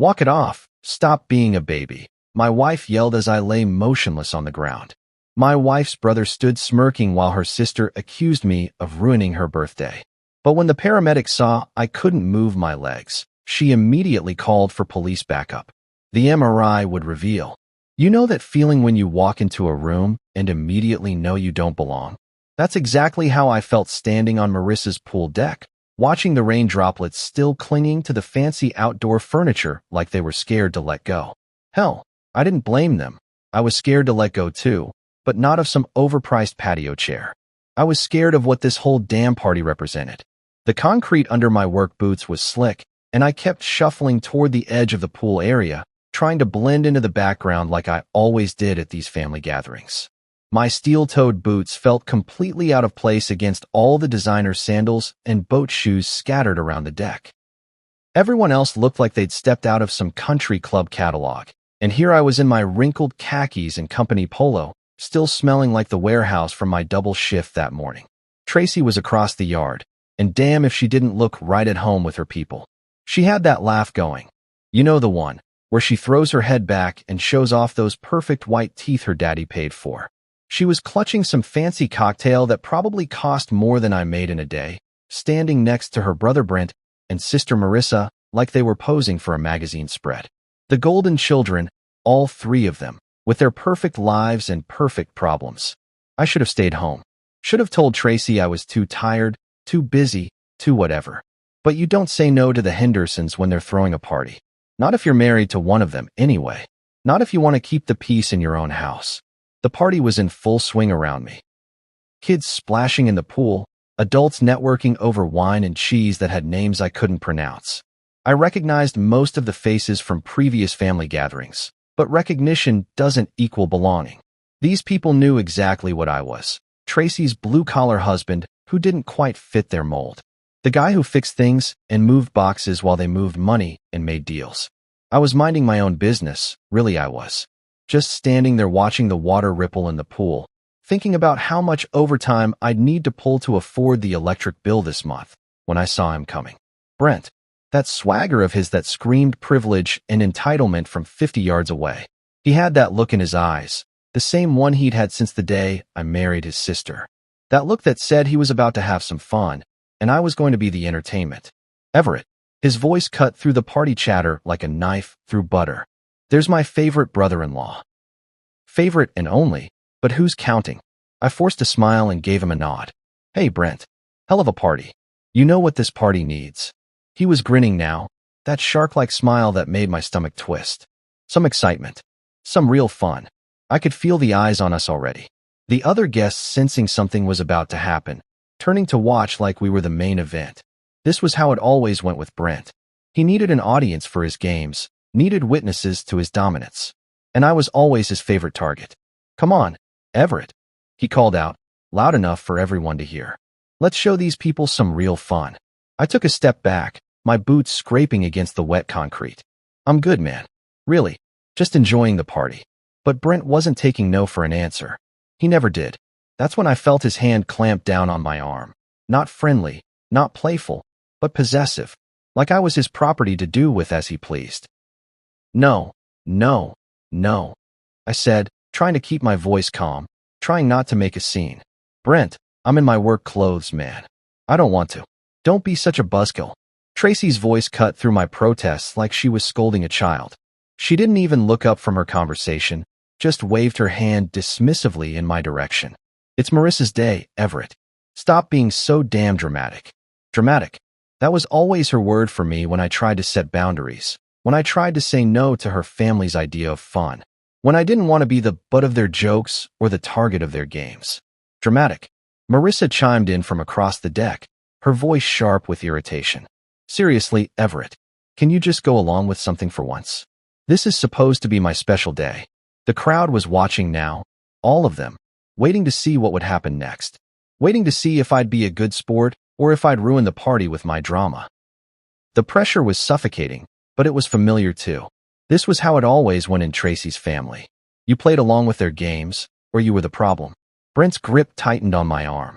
Walk it off. Stop being a baby, my wife yelled as I lay motionless on the ground. My wife's brother stood smirking while her sister accused me of ruining her birthday. But when the paramedic saw I couldn't move my legs, she immediately called for police backup. The MRI would reveal. You know that feeling when you walk into a room and immediately know you don't belong? That's exactly how I felt standing on Marissa's pool deck, watching the rain droplets still clinging to the fancy outdoor furniture like they were scared to let go. Hell, I didn't blame them. I was scared to let go too, but not of some overpriced patio chair. I was scared of what this whole damn party represented. The concrete under my work boots was slick, and I kept shuffling toward the edge of the pool area, trying to blend into the background like I always did at these family gatherings. My steel-toed boots felt completely out of place against all the designer sandals and boat shoes scattered around the deck. Everyone else looked like they'd stepped out of some country club catalog, and here I was in my wrinkled khakis and company polo, still smelling like the warehouse from my double shift that morning. Tracy was across the yard, and damn if she didn't look right at home with her people. She had that laugh going. You know the one, where she throws her head back and shows off those perfect white teeth her daddy paid for. She was clutching some fancy cocktail that probably cost more than I made in a day, standing next to her brother Brent and sister Marissa like they were posing for a magazine spread. The golden children, all three of them, with their perfect lives and perfect problems. I should have stayed home. Should have told Tracy I was too tired, too busy, too whatever. But you don't say no to the Hendersons when they're throwing a party. Not if you're married to one of them, anyway. Not if you want to keep the peace in your own house. The party was in full swing around me. Kids splashing in the pool, adults networking over wine and cheese that had names I couldn't pronounce. I recognized most of the faces from previous family gatherings, but recognition doesn't equal belonging. These people knew exactly what I was. Tracy's blue-collar husband who didn't quite fit their mold. The guy who fixed things and moved boxes while they moved money and made deals. I was minding my own business, really I was. Just standing there watching the water ripple in the pool, thinking about how much overtime I'd need to pull to afford the electric bill this month, when I saw him coming. Brent, that swagger of his that screamed privilege and entitlement from 50 yards away. He had that look in his eyes, the same one he'd had since the day I married his sister. That look that said he was about to have some fun, and I was going to be the entertainment. Everett. His voice cut through the party chatter like a knife through butter. There's my favorite brother-in-law. Favorite and only, but who's counting? I forced a smile and gave him a nod. Hey, Brent. Hell of a party. You know what this party needs. He was grinning now, that shark-like smile that made my stomach twist. Some excitement. Some real fun. I could feel the eyes on us already. The other guests sensing something was about to happen, turning to watch like we were the main event. This was how it always went with Brent. He needed an audience for his games, needed witnesses to his dominance. And I was always his favorite target. Come on, Everett, he called out, loud enough for everyone to hear. Let's show these people some real fun. I took a step back, my boots scraping against the wet concrete. I'm good, man. Really, just enjoying the party. But Brent wasn't taking no for an answer. He never did. That's when I felt his hand clamp down on my arm. Not friendly, not playful, but possessive, like I was his property to do with as he pleased. No, no, no, I said, trying to keep my voice calm, trying not to make a scene. Brent, I'm in my work clothes, man. I don't want to. Don't be such a buzzkill. Tracy's voice cut through my protests like she was scolding a child. She didn't even look up from her conversation, just waved her hand dismissively in my direction. It's Marissa's day, Everett. Stop being so damn dramatic. Dramatic. That was always her word for me when I tried to set boundaries, when I tried to say no to her family's idea of fun, when I didn't want to be the butt of their jokes or the target of their games. Dramatic. Marissa chimed in from across the deck, her voice sharp with irritation. Seriously, Everett, can you just go along with something for once? This is supposed to be my special day. The crowd was watching now, all of them, waiting to see what would happen next, waiting to see if I'd be a good sport or if I'd ruin the party with my drama. The pressure was suffocating, but it was familiar too. This was how it always went in Tracy's family. You played along with their games, or you were the problem. Brent's grip tightened on my arm.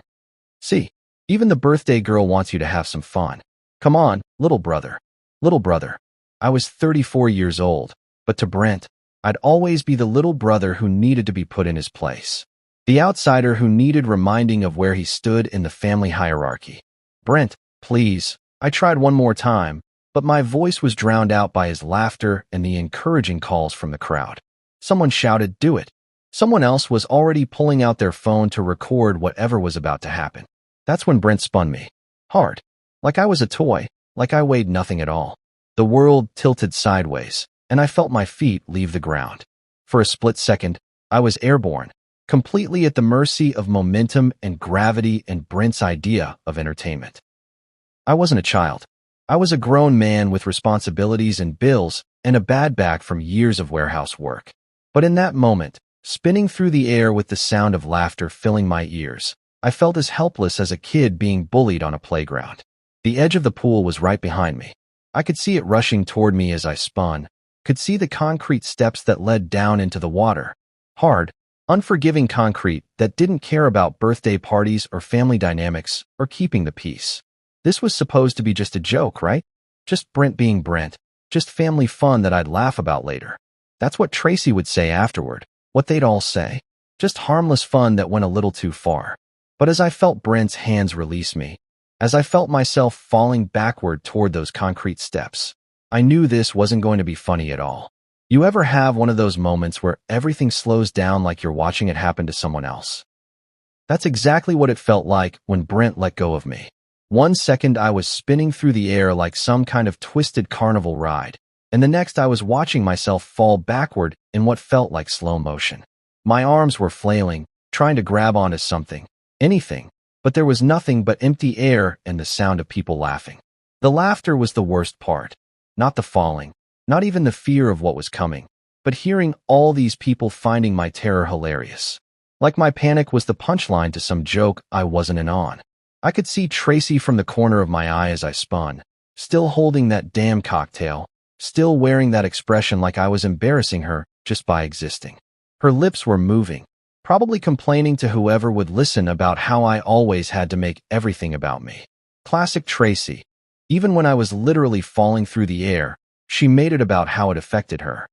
See, even the birthday girl wants you to have some fun. Come on, little brother. Little brother. I was 34 years old, but to Brent, I'd always be the little brother who needed to be put in his place. The outsider who needed reminding of where he stood in the family hierarchy. Brent, please. I tried one more time, but my voice was drowned out by his laughter and the encouraging calls from the crowd. Someone shouted, "Do it." Someone else was already pulling out their phone to record whatever was about to happen. That's when Brent spun me. Hard. Like I was a toy, like I weighed nothing at all. The world tilted sideways, and I felt my feet leave the ground. For a split second, I was airborne, completely at the mercy of momentum and gravity and Brent's idea of entertainment. I wasn't a child. I was a grown man with responsibilities and bills and a bad back from years of warehouse work. But in that moment, spinning through the air with the sound of laughter filling my ears, I felt as helpless as a kid being bullied on a playground. The edge of the pool was right behind me. I could see it rushing toward me as I spun, could see the concrete steps that led down into the water. Hard, unforgiving concrete that didn't care about birthday parties or family dynamics or keeping the peace. This was supposed to be just a joke, right? Just Brent being Brent, just family fun that I'd laugh about later. That's what Tracy would say afterward, what they'd all say. Just harmless fun that went a little too far. But as I felt Brent's hands release me, as I felt myself falling backward toward those concrete steps, I knew this wasn't going to be funny at all. You ever have one of those moments where everything slows down like you're watching it happen to someone else? That's exactly what it felt like when Brent let go of me. 1 second I was spinning through the air like some kind of twisted carnival ride, and the next I was watching myself fall backward in what felt like slow motion. My arms were flailing, trying to grab onto something, anything, but there was nothing but empty air and the sound of people laughing. The laughter was the worst part, not the falling, not even the fear of what was coming, but hearing all these people finding my terror hilarious. Like my panic was the punchline to some joke I wasn't in on. I could see Tracy from the corner of my eye as I spun, still holding that damn cocktail, still wearing that expression like I was embarrassing her just by existing. Her lips were moving, probably complaining to whoever would listen about how I always had to make everything about me. Classic Tracy. Even when I was literally falling through the air, she made it about how it affected her.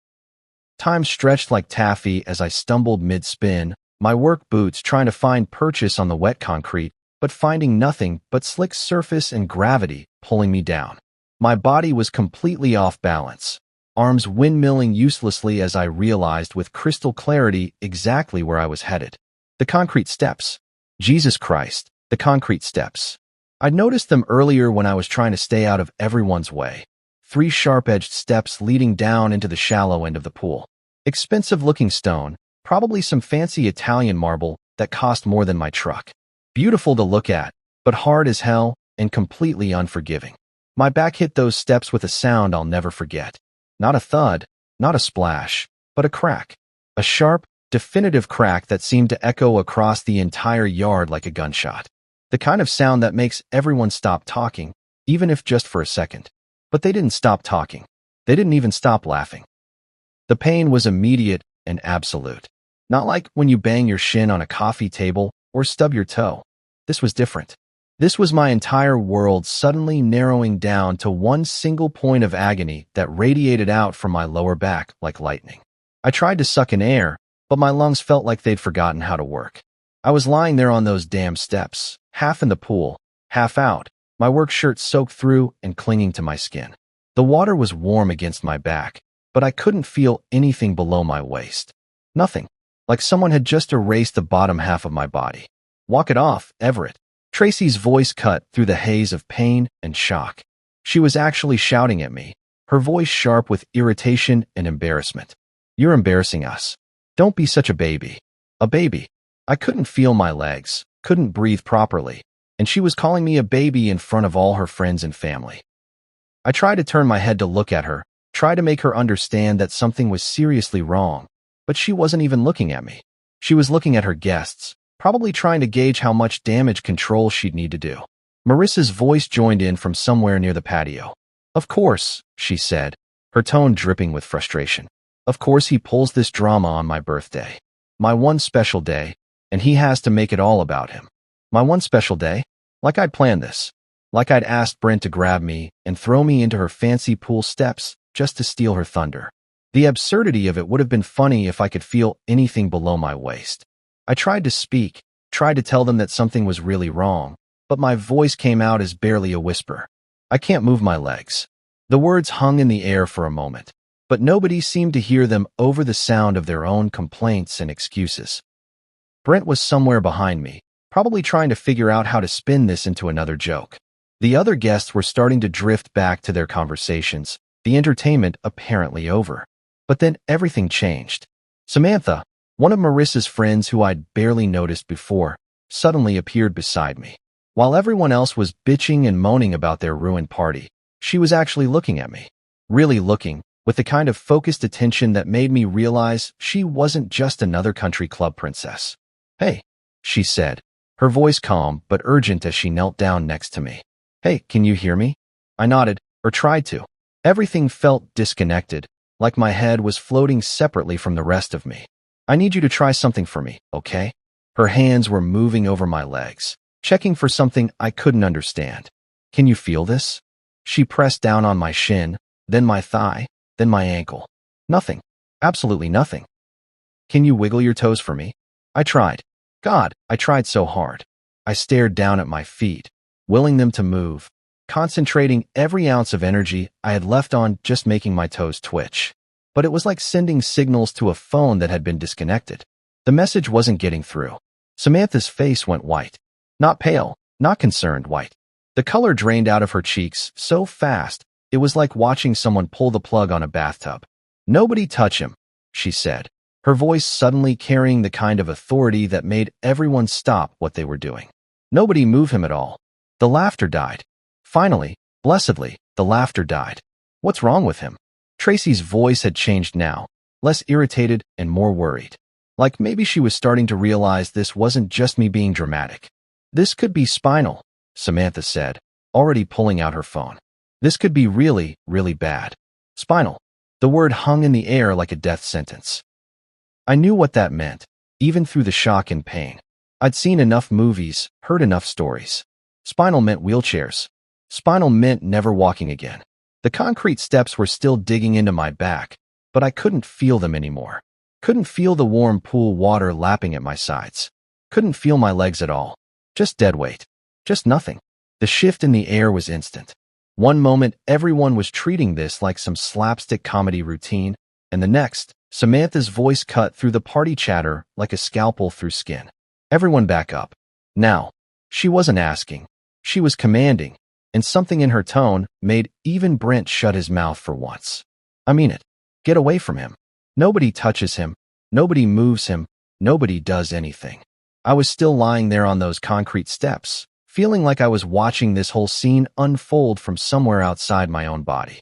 Time stretched like taffy as I stumbled mid-spin, my work boots trying to find purchase on the wet concrete, but finding nothing but slick surface and gravity pulling me down. My body was completely off balance, arms windmilling uselessly as I realized with crystal clarity exactly where I was headed. The concrete steps. Jesus Christ, the concrete steps. I'd noticed them earlier when I was trying to stay out of everyone's way. 3 sharp-edged steps leading down into the shallow end of the pool. Expensive-looking stone, probably some fancy Italian marble that cost more than my truck. Beautiful to look at, but hard as hell and completely unforgiving. My back hit those steps with a sound I'll never forget. Not a thud, not a splash, but a crack. A sharp, definitive crack that seemed to echo across the entire yard like a gunshot. The kind of sound that makes everyone stop talking, even if just for a second. But they didn't stop talking. They didn't even stop laughing. The pain was immediate and absolute. Not like when you bang your shin on a coffee table or stub your toe. This was different. This was my entire world suddenly narrowing down to one single point of agony that radiated out from my lower back like lightning. I tried to suck in air, but my lungs felt like they'd forgotten how to work. I was lying there on those damn steps, half in the pool, half out, my work shirt soaked through and clinging to my skin. The water was warm against my back, but I couldn't feel anything below my waist. Nothing. Like someone had just erased the bottom half of my body. Walk it off, Everett. Tracy's voice cut through the haze of pain and shock. She was actually shouting at me, her voice sharp with irritation and embarrassment. You're embarrassing us. Don't be such a baby. A baby. I couldn't feel my legs, couldn't breathe properly, and she was calling me a baby in front of all her friends and family. I tried to turn my head to look at her, try to make her understand that something was seriously wrong, but she wasn't even looking at me. She was looking at her guests, probably trying to gauge how much damage control she'd need to do. Marissa's voice joined in from somewhere near the patio. Of course, she said, her tone dripping with frustration. Of course he pulls this drama on my birthday. My one special day, and he has to make it all about him. My one special day? Like I'd planned this. Like I'd asked Brent to grab me and throw me into her fancy pool steps just to steal her thunder. The absurdity of it would have been funny if I could feel anything below my waist. I tried to speak, tried to tell them that something was really wrong, but my voice came out as barely a whisper. I can't move my legs. The words hung in the air for a moment, but nobody seemed to hear them over the sound of their own complaints and excuses. Brent was somewhere behind me, probably trying to figure out how to spin this into another joke. The other guests were starting to drift back to their conversations, the entertainment apparently over. But then everything changed. Samantha, one of Marissa's friends who I'd barely noticed before, suddenly appeared beside me. While everyone else was bitching and moaning about their ruined party, she was actually looking at me. Really looking, with the kind of focused attention that made me realize she wasn't just another country club princess. "Hey," she said, her voice calm but urgent as she knelt down next to me. "Hey, can you hear me?" I nodded, or tried to. Everything felt disconnected, like my head was floating separately from the rest of me. "I need you to try something for me, okay?" Her hands were moving over my legs, checking for something I couldn't understand. "Can you feel this?" She pressed down on my shin, then my thigh, then my ankle. "Nothing. Absolutely nothing." "Can you wiggle your toes for me?" I tried. God, I tried so hard. I stared down at my feet, willing them to move, concentrating every ounce of energy I had left on just making my toes twitch. But it was like sending signals to a phone that had been disconnected. The message wasn't getting through. Samantha's face went white. Not pale, not concerned white. The color drained out of her cheeks so fast, it was like watching someone pull the plug on a bathtub. "Nobody touch him," she said, her voice suddenly carrying the kind of authority that made everyone stop what they were doing. "Nobody move him at all." The laughter died. Finally, blessedly, the laughter died. "What's wrong with him?" Tracy's voice had changed now, less irritated and more worried. Like maybe she was starting to realize this wasn't just me being dramatic. "This could be spinal," Samantha said, already pulling out her phone. "This could be really, really bad." Spinal. The word hung in the air like a death sentence. I knew what that meant, even through the shock and pain. I'd seen enough movies, heard enough stories. Spinal meant wheelchairs. Spinal meant never walking again. The concrete steps were still digging into my back, but I couldn't feel them anymore. Couldn't feel the warm pool water lapping at my sides. Couldn't feel my legs at all. Just dead weight. Just nothing. The shift in the air was instant. One moment, everyone was treating this like some slapstick comedy routine, and the next, Samantha's voice cut through the party chatter like a scalpel through skin. "Everyone back up. Now." She wasn't asking. She was commanding, and something in her tone made even Brent shut his mouth for once. "I mean it. Get away from him. Nobody touches him. Nobody moves him. Nobody does anything." I was still lying there on those concrete steps, feeling like I was watching this whole scene unfold from somewhere outside my own body.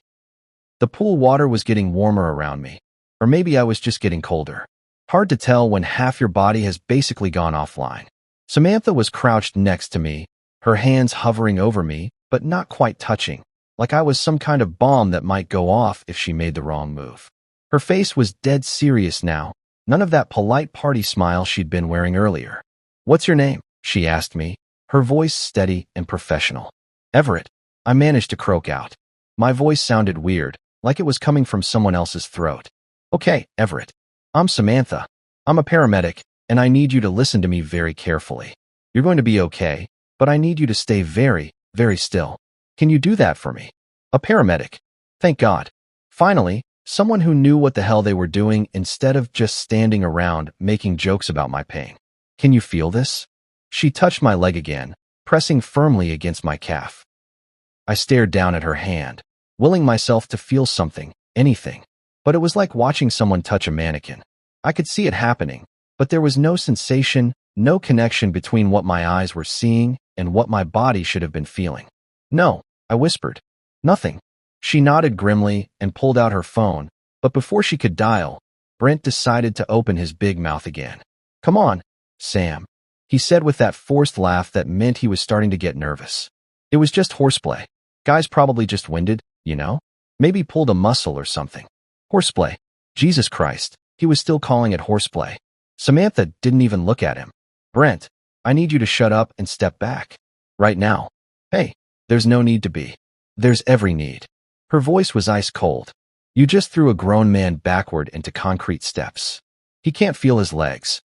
The pool water was getting warmer around me, or maybe I was just getting colder. Hard to tell when half your body has basically gone offline. Samantha was crouched next to me, her hands hovering over me, but not quite touching, like I was some kind of bomb that might go off if she made the wrong move. Her face was dead serious now, none of that polite party smile she'd been wearing earlier. "What's your name?" she asked me, her voice steady and professional. "Everett," I managed to croak out. My voice sounded weird, like it was coming from someone else's throat. "Okay, Everett. I'm Samantha. I'm a paramedic, and I need you to listen to me very carefully. You're going to be okay, but I need you to stay very, very still. Can you do that for me?" A paramedic. Thank God. Finally, someone who knew what the hell they were doing instead of just standing around making jokes about my pain. "Can you feel this?" She touched my leg again, pressing firmly against my calf. I stared down at her hand, willing myself to feel something, anything. But it was like watching someone touch a mannequin. I could see it happening, but there was no sensation, no connection between what my eyes were seeing and what my body should have been feeling. "No," I whispered. "Nothing." She nodded grimly and pulled out her phone, but before she could dial, Brent decided to open his big mouth again. "Come on, Sam," he said with that forced laugh that meant he was starting to get nervous. It was just horseplay. Guys probably just winded, you know? Maybe pulled a muscle or something. Horseplay. Jesus Christ, he was still calling it horseplay. Samantha didn't even look at him. "Brent, I need you to shut up and step back. Right now." "Hey, there's no need to be. There's every need." Her voice was ice cold. You just threw a grown man backward into concrete steps. He can't feel his legs.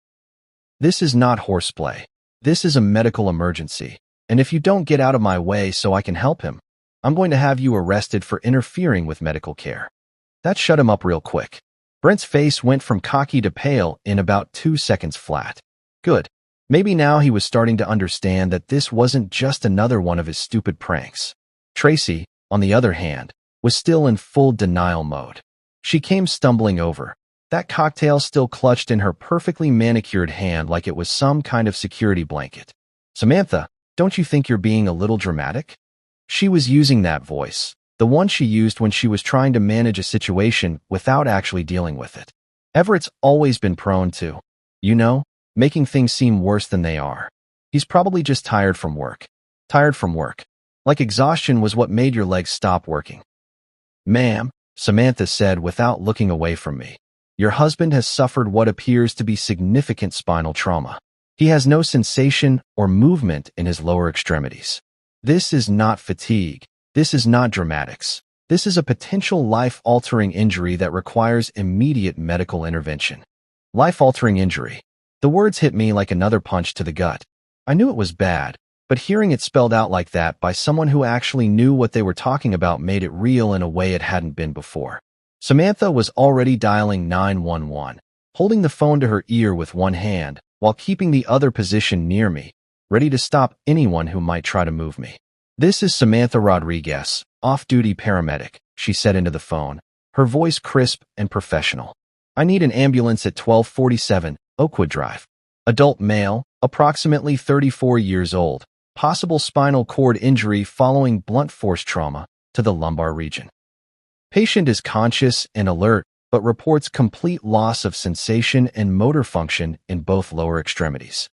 This is not horseplay. This is a medical emergency. And if you don't get out of my way so I can help him, I'm going to have you arrested for interfering with medical care. That shut him up real quick. Brent's face went from cocky to pale in about 2 seconds flat. Good. Maybe now he was starting to understand that this wasn't just another one of his stupid pranks. Tracy, on the other hand, was still in full denial mode. She came stumbling over, that cocktail still clutched in her perfectly manicured hand like it was some kind of security blanket. Samantha, don't you think you're being a little dramatic? She was using that voice, the one she used when she was trying to manage a situation without actually dealing with it. Everett's always been prone to, making things seem worse than they are. He's probably just tired from work. Tired from work. Like exhaustion was what made your legs stop working. Ma'am, Samantha said without looking away from me. Your husband has suffered what appears to be significant spinal trauma. He has no sensation or movement in his lower extremities. This is not fatigue. This is not dramatics. This is a potential life-altering injury that requires immediate medical intervention. Life-altering injury. The words hit me like another punch to the gut. I knew it was bad, but hearing it spelled out like that by someone who actually knew what they were talking about made it real in a way it hadn't been before. Samantha was already dialing 911, holding the phone to her ear with one hand while keeping the other positioned near me, ready to stop anyone who might try to move me. This is Samantha Rodriguez, off-duty paramedic, she said into the phone, her voice crisp and professional. I need an ambulance at 1247 Oakwood Drive. Adult male, approximately 34 years old, possible spinal cord injury following blunt force trauma to the lumbar region. Patient is conscious and alert, but reports complete loss of sensation and motor function in both lower extremities.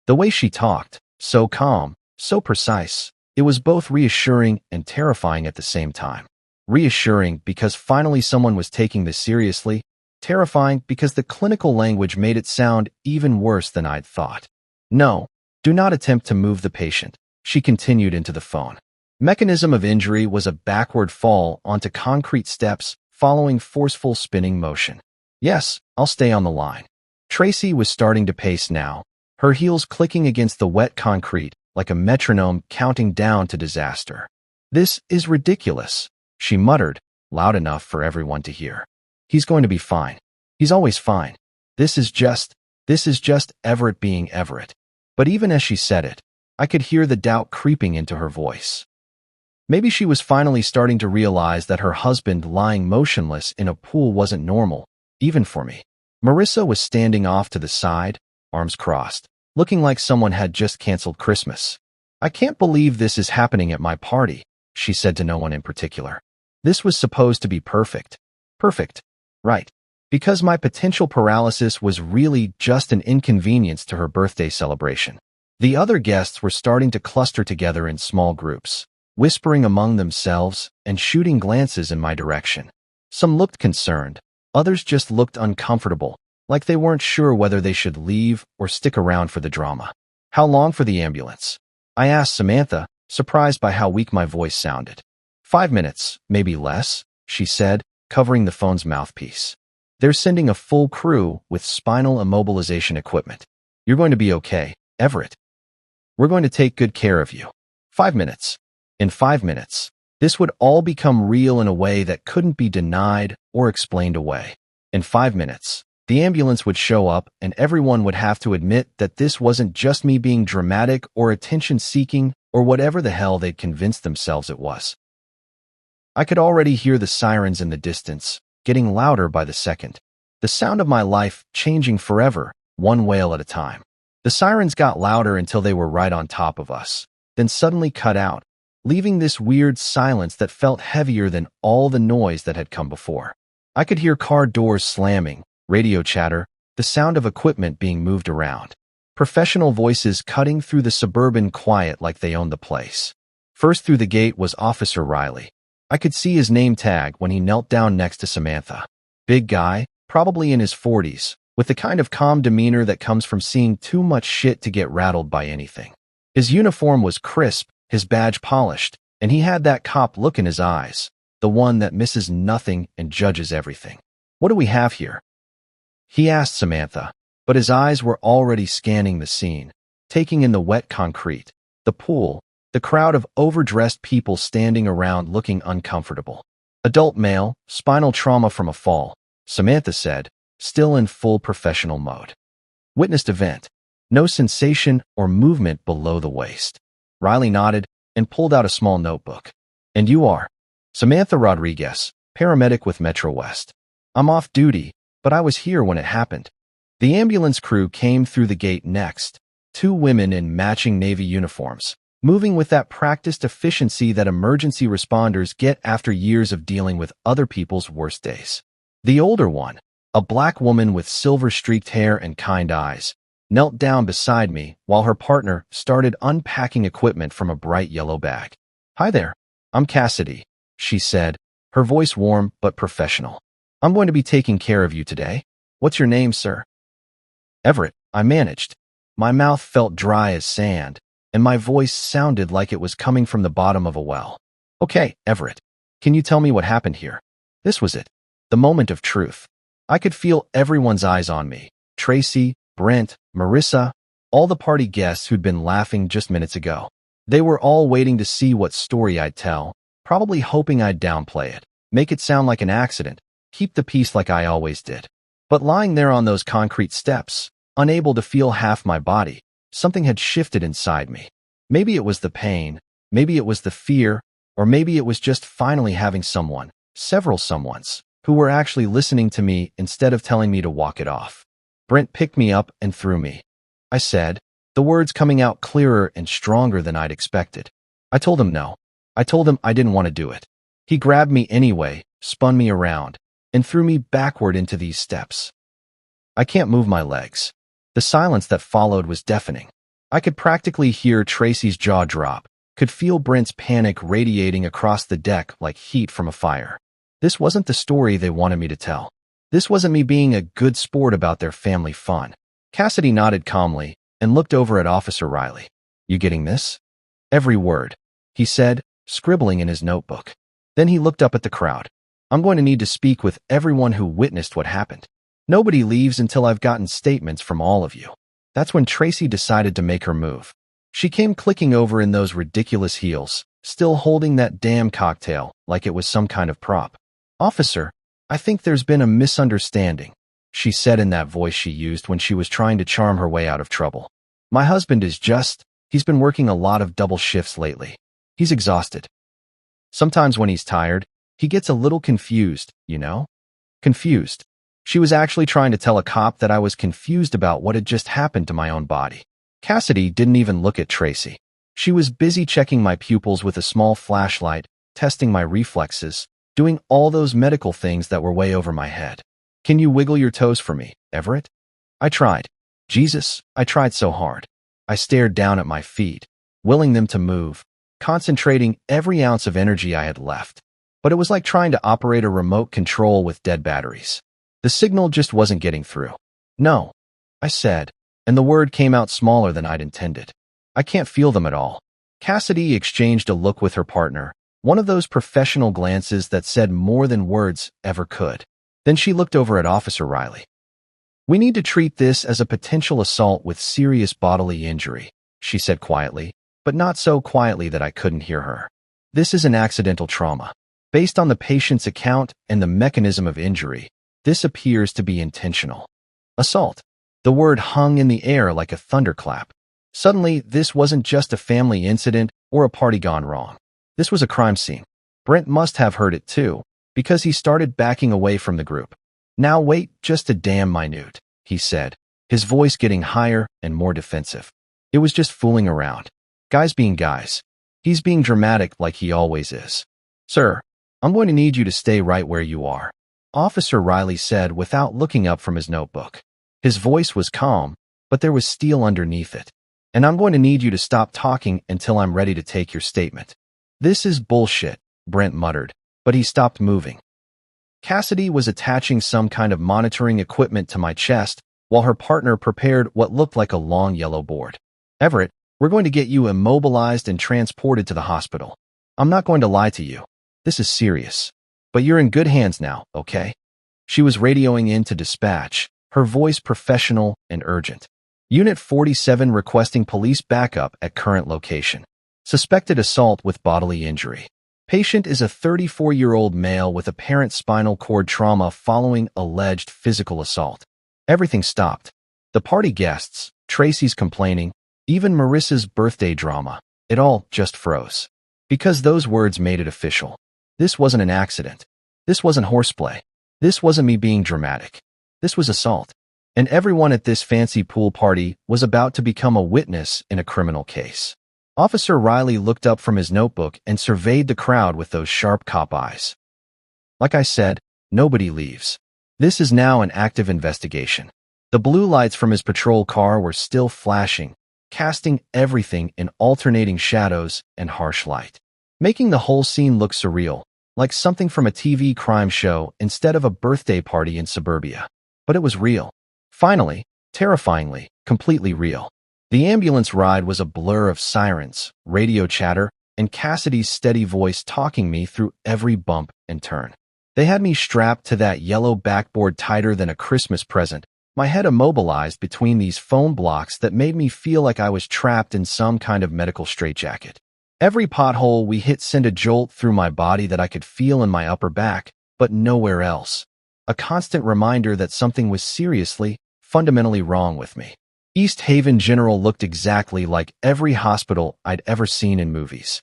The way she talked, so calm, so precise, it was both reassuring and terrifying at the same time. Reassuring because finally someone was taking this seriously, terrifying because the clinical language made it sound even worse than I'd thought. No, do not attempt to move the patient, she continued into the phone. Mechanism of injury was a backward fall onto concrete steps following forceful spinning motion. Yes, I'll stay on the line. Tracy was starting to pace now, her heels clicking against the wet concrete like a metronome counting down to disaster. This is ridiculous, she muttered, loud enough for everyone to hear. He's going to be fine. He's always fine. This is just Everett being Everett. But even as she said it, I could hear the doubt creeping into her voice. Maybe she was finally starting to realize that her husband lying motionless in a pool wasn't normal, even for me. Marissa was standing off to the side, arms crossed, looking like someone had just canceled Christmas. I can't believe this is happening at my party, she said to no one in particular. This was supposed to be perfect. Perfect. Right. Because my potential paralysis was really just an inconvenience to her birthday celebration. The other guests were starting to cluster together in small groups, whispering among themselves and shooting glances in my direction. Some looked concerned, others just looked uncomfortable, like they weren't sure whether they should leave or stick around for the drama. How long for the ambulance? I asked Samantha, surprised by how weak my voice sounded. 5 minutes, maybe less, she said, covering the phone's mouthpiece. They're sending a full crew with spinal immobilization equipment. You're going to be okay, Everett. We're going to take good care of you. 5 minutes. In 5 minutes, this would all become real in a way that couldn't be denied or explained away. In 5 minutes, the ambulance would show up and everyone would have to admit that this wasn't just me being dramatic or attention-seeking or whatever the hell they'd convinced themselves it was. I could already hear the sirens in the distance, getting louder by the second. The sound of my life changing forever, one wail at a time. The sirens got louder until they were right on top of us, then suddenly cut out, leaving this weird silence that felt heavier than all the noise that had come before. I could hear car doors slamming, radio chatter, the sound of equipment being moved around. Professional voices cutting through the suburban quiet like they owned the place. First through the gate was Officer Riley. I could see his name tag when he knelt down next to Samantha. Big guy, probably in his 40s, with the kind of calm demeanor that comes from seeing too much shit to get rattled by anything. His uniform was crisp, his badge polished, and he had that cop look in his eyes. the one that misses nothing and judges everything. What do we have here? He asked Samantha, but his eyes were already scanning the scene, taking in the wet concrete, the pool, the crowd of overdressed people standing around looking uncomfortable. Adult male, spinal trauma from a fall, Samantha said, still in full professional mode. Witnessed event. No sensation or movement below the waist. Riley nodded and pulled out a small notebook. And you are? Samantha Rodriguez, paramedic with Metro West. I'm off duty, but I was here when it happened. The ambulance crew came through the gate next, 2 women in matching Navy uniforms, moving with that practiced efficiency that emergency responders get after years of dealing with other people's worst days. The older one, a black woman with silver-streaked hair and kind eyes, knelt down beside me while her partner started unpacking equipment from a bright yellow bag. "Hi there, I'm Cassidy," she said, her voice warm but professional. "I'm going to be taking care of you today. What's your name, sir?" "Everett," I managed. My mouth felt dry as sand, and my voice sounded like it was coming from the bottom of a well. "Okay, Everett, can you tell me what happened here?" This was it, the moment of truth. I could feel everyone's eyes on me. Tracy, Brent, Marissa, all the party guests who'd been laughing just minutes ago. They were all waiting to see what story I'd tell, probably hoping I'd downplay it, make it sound like an accident, keep the peace like I always did. But lying there on those concrete steps, unable to feel half my body, something had shifted inside me. Maybe it was the pain, maybe it was the fear, or maybe it was just finally having someone, several someones, who were actually listening to me instead of telling me to walk it off. Brent picked me up and threw me. I said, the words coming out clearer and stronger than I'd expected. I told him no. I told him I didn't want to do it. He grabbed me anyway, spun me around, and threw me backward into these steps. I can't move my legs. The silence that followed was deafening. I could practically hear Tracy's jaw drop, could feel Brent's panic radiating across the deck like heat from a fire. This wasn't the story they wanted me to tell. This wasn't me being a good sport about their family fun. Cassidy nodded calmly and looked over at Officer Riley. "You getting this?" "Every word," he said, scribbling in his notebook. Then he looked up at the crowd. "I'm going to need to speak with everyone who witnessed what happened. Nobody leaves until I've gotten statements from all of you." That's when Tracy decided to make her move. She came clicking over in those ridiculous heels, still holding that damn cocktail like it was some kind of prop. "Officer, I think there's been a misunderstanding," she said in that voice she used when she was trying to charm her way out of trouble. "My husband is he's been working a lot of double shifts lately. He's exhausted. Sometimes when he's tired, he gets a little confused, you know?" Confused. She was actually trying to tell a cop that I was confused about what had just happened to my own body. Cassidy didn't even look at Tracy. She was busy checking my pupils with a small flashlight, testing my reflexes, doing all those medical things that were way over my head. "Can you wiggle your toes for me, Everett?" I tried. Jesus, I tried so hard. I stared down at my feet, willing them to move, concentrating every ounce of energy I had left. But it was like trying to operate a remote control with dead batteries. The signal just wasn't getting through. "No," I said, and the word came out smaller than I'd intended. "I can't feel them at all." Cassidy exchanged a look with her partner, one of those professional glances that said more than words ever could. Then she looked over at Officer Riley. "We need to treat this as a potential assault with serious bodily injury," she said quietly, but not so quietly that I couldn't hear her. "This is an accidental trauma. Based on the patient's account and the mechanism of injury, this appears to be intentional. Assault." The word hung in the air like a thunderclap. Suddenly, this wasn't just a family incident or a party gone wrong. This was a crime scene. Brent must have heard it too, because he started backing away from the group. "Now wait just a damn minute," he said, his voice getting higher and more defensive. It was just fooling around. Guys being guys. He's being dramatic like he always is. "Sir, I'm going to need you to stay right where you are," Officer Riley said without looking up from his notebook. His voice was calm, but there was steel underneath it. "And I'm going to need you to stop talking until I'm ready to take your statement." "This is bullshit," Brent muttered, but he stopped moving. Cassidy was attaching some kind of monitoring equipment to my chest while her partner prepared what looked like a long yellow board. "Everett, we're going to get you immobilized and transported to the hospital. I'm not going to lie to you. This is serious. But you're in good hands now, okay? She was radioing in to dispatch, her voice professional and urgent. Unit 47 requesting police backup at current location. Suspected assault with bodily injury. Patient is a 34-year-old male with apparent spinal cord trauma following alleged physical assault. Everything stopped. The party guests, Tracy's complaining, even Marissa's birthday drama. It all just froze. Because those words made it official. This wasn't an accident. This wasn't horseplay. This wasn't me being dramatic. This was assault. And everyone at this fancy pool party was about to become a witness in a criminal case. Officer Riley looked up from his notebook and surveyed the crowd with those sharp cop eyes. Like I said, nobody leaves. This is now an active investigation. The blue lights from his patrol car were still flashing, casting everything in alternating shadows and harsh light, making the whole scene look surreal, like something from a TV crime show instead of a birthday party in suburbia. But it was real. Finally, terrifyingly, completely real. The ambulance ride was a blur of sirens, radio chatter, and Cassidy's steady voice talking me through every bump and turn. They had me strapped to that yellow backboard tighter than a Christmas present, my head immobilized between these foam blocks that made me feel like I was trapped in some kind of medical straitjacket. Every pothole we hit sent a jolt through my body that I could feel in my upper back, but nowhere else. A constant reminder that something was seriously, fundamentally wrong with me. East Haven General looked exactly like every hospital I'd ever seen in movies.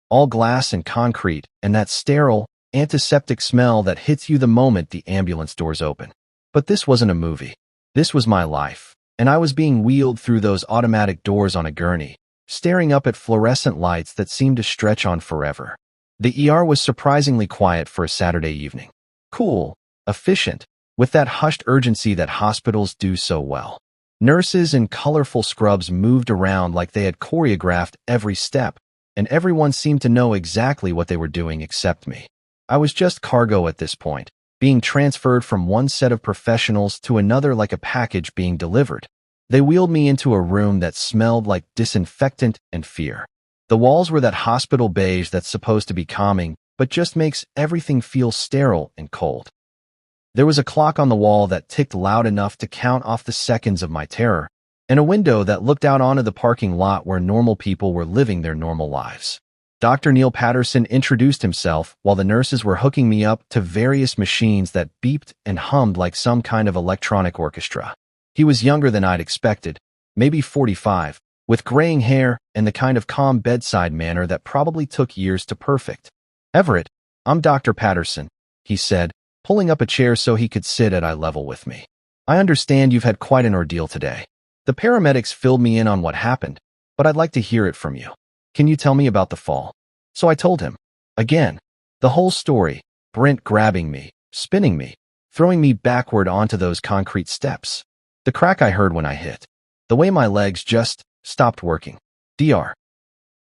All glass and concrete, and that sterile, antiseptic smell that hits you the moment the ambulance doors open. But this wasn't a movie. This was my life, and I was being wheeled through those automatic doors on a gurney, staring up at fluorescent lights that seemed to stretch on forever. The ER was surprisingly quiet for a Saturday evening. Cool, efficient, with that hushed urgency that hospitals do so well. Nurses in colorful scrubs moved around like they had choreographed every step, and everyone seemed to know exactly what they were doing except me. I was just cargo at this point, being transferred from one set of professionals to another like a package being delivered. They wheeled me into a room that smelled like disinfectant and fear. The walls were that hospital beige that's supposed to be calming, but just makes everything feel sterile and cold. There was a clock on the wall that ticked loud enough to count off the seconds of my terror, and a window that looked out onto the parking lot where normal people were living their normal lives. Dr. Neil Patterson introduced himself while the nurses were hooking me up to various machines that beeped and hummed like some kind of electronic orchestra. He was younger than I'd expected, maybe 45, with graying hair and the kind of calm bedside manner that probably took years to perfect. "Everett, I'm Dr. Patterson," he said, pulling up a chair so he could sit at eye level with me. "I understand you've had quite an ordeal today. The paramedics filled me in on what happened, but I'd like to hear it from you. Can you tell me about the fall?" So I told him. Again, the whole story, Brent grabbing me, spinning me, throwing me backward onto those concrete steps. The crack I heard when I hit. The way my legs just stopped working. Dr.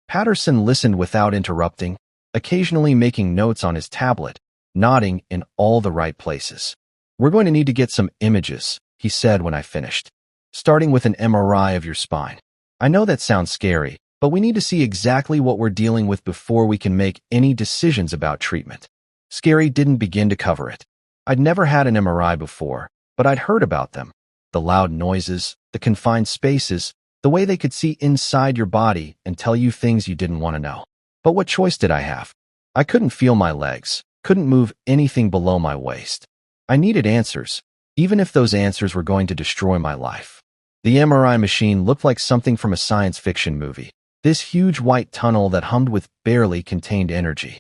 Patterson listened without interrupting, occasionally making notes on his tablet, nodding in all the right places. "We're going to need to get some images," he said when I finished. "Starting with an MRI of your spine. I know that sounds scary, but we need to see exactly what we're dealing with before we can make any decisions about treatment." Scary didn't begin to cover it. I'd never had an MRI before, but I'd heard about them. The loud noises, the confined spaces, the way they could see inside your body and tell you things you didn't want to know. But what choice did I have? I couldn't feel my legs, couldn't move anything below my waist. I needed answers, even if those answers were going to destroy my life. The MRI machine looked like something from a science fiction movie, this huge white tunnel that hummed with barely contained energy.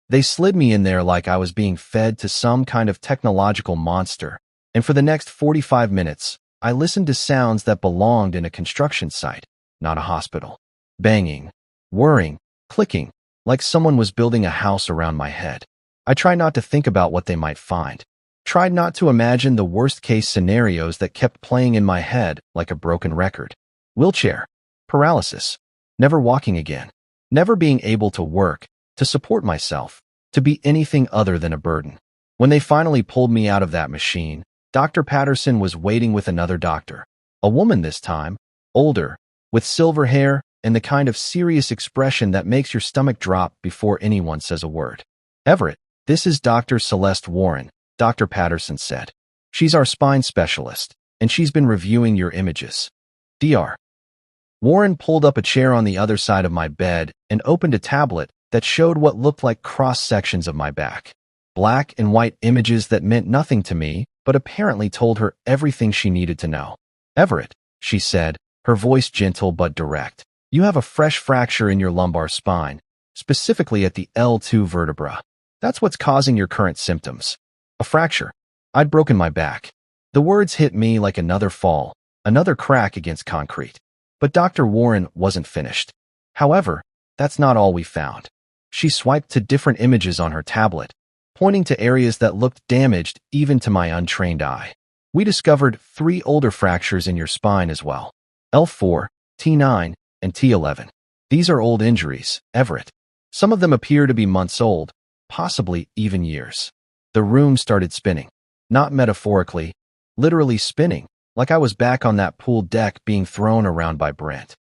They slid me in there like I was being fed to some kind of technological monster, and for the next 45 minutes, I listened to sounds that belonged in a construction site, not a hospital. Banging, whirring, clicking, like someone was building a house around my head. I tried not to think about what they might find. Tried not to imagine the worst-case scenarios that kept playing in my head like a broken record. Wheelchair, paralysis, never walking again, never being able to work, to support myself, to be anything other than a burden. When they finally pulled me out of that machine, Dr. Patterson was waiting with another doctor, a woman this time, older, with silver hair, and the kind of serious expression that makes your stomach drop before anyone says a word. "Everett, this is Dr. Celeste Warren," Dr. Patterson said. "She's our spine specialist, and she's been reviewing your images." Dr. Warren pulled up a chair on the other side of my bed and opened a tablet that showed what looked like cross-sections of my back. Black and white images that meant nothing to me, but apparently told her everything she needed to know. "Everett," she said, her voice gentle but direct, "you have a fresh fracture in your lumbar spine, specifically at the L2 vertebra. That's what's causing your current symptoms." A fracture. I'd broken my back. The words hit me like another fall, another crack against concrete. But Dr. Warren wasn't finished. "However, that's not all we found." She swiped to different images on her tablet, pointing to areas that looked damaged even to my untrained eye. "We discovered 3 older fractures in your spine as well. L4, T9, and T11. These are old injuries, Everett. Some of them appear to be months old, possibly even years." The room started spinning. Not metaphorically, literally spinning, like I was back on that pool deck being thrown around by Brent.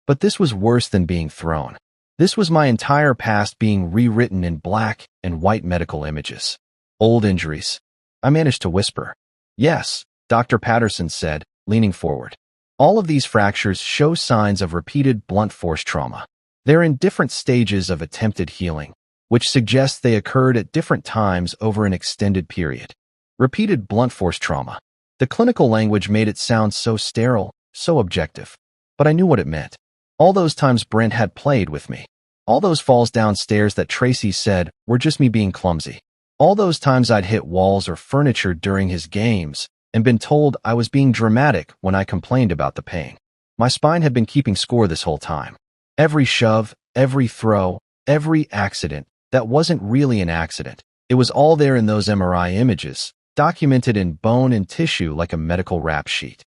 But this was worse than being thrown. This was my entire past being rewritten in black and white medical images. "Old injuries," I managed to whisper. "Yes," Dr. Patterson said, leaning forward. "All of these fractures show signs of repeated blunt force trauma. They're in different stages of attempted healing, which suggests they occurred at different times over an extended period." Repeated blunt force trauma. The clinical language made it sound so sterile, so objective. But I knew what it meant. All those times Brent had played with me. All those falls downstairs that Tracy said were just me being clumsy. All those times I'd hit walls or furniture during his games and been told I was being dramatic when I complained about the pain. My spine had been keeping score this whole time. Every shove, every throw, every accident that wasn't really an accident. It was all there in those MRI images, documented in bone and tissue like a medical rap sheet.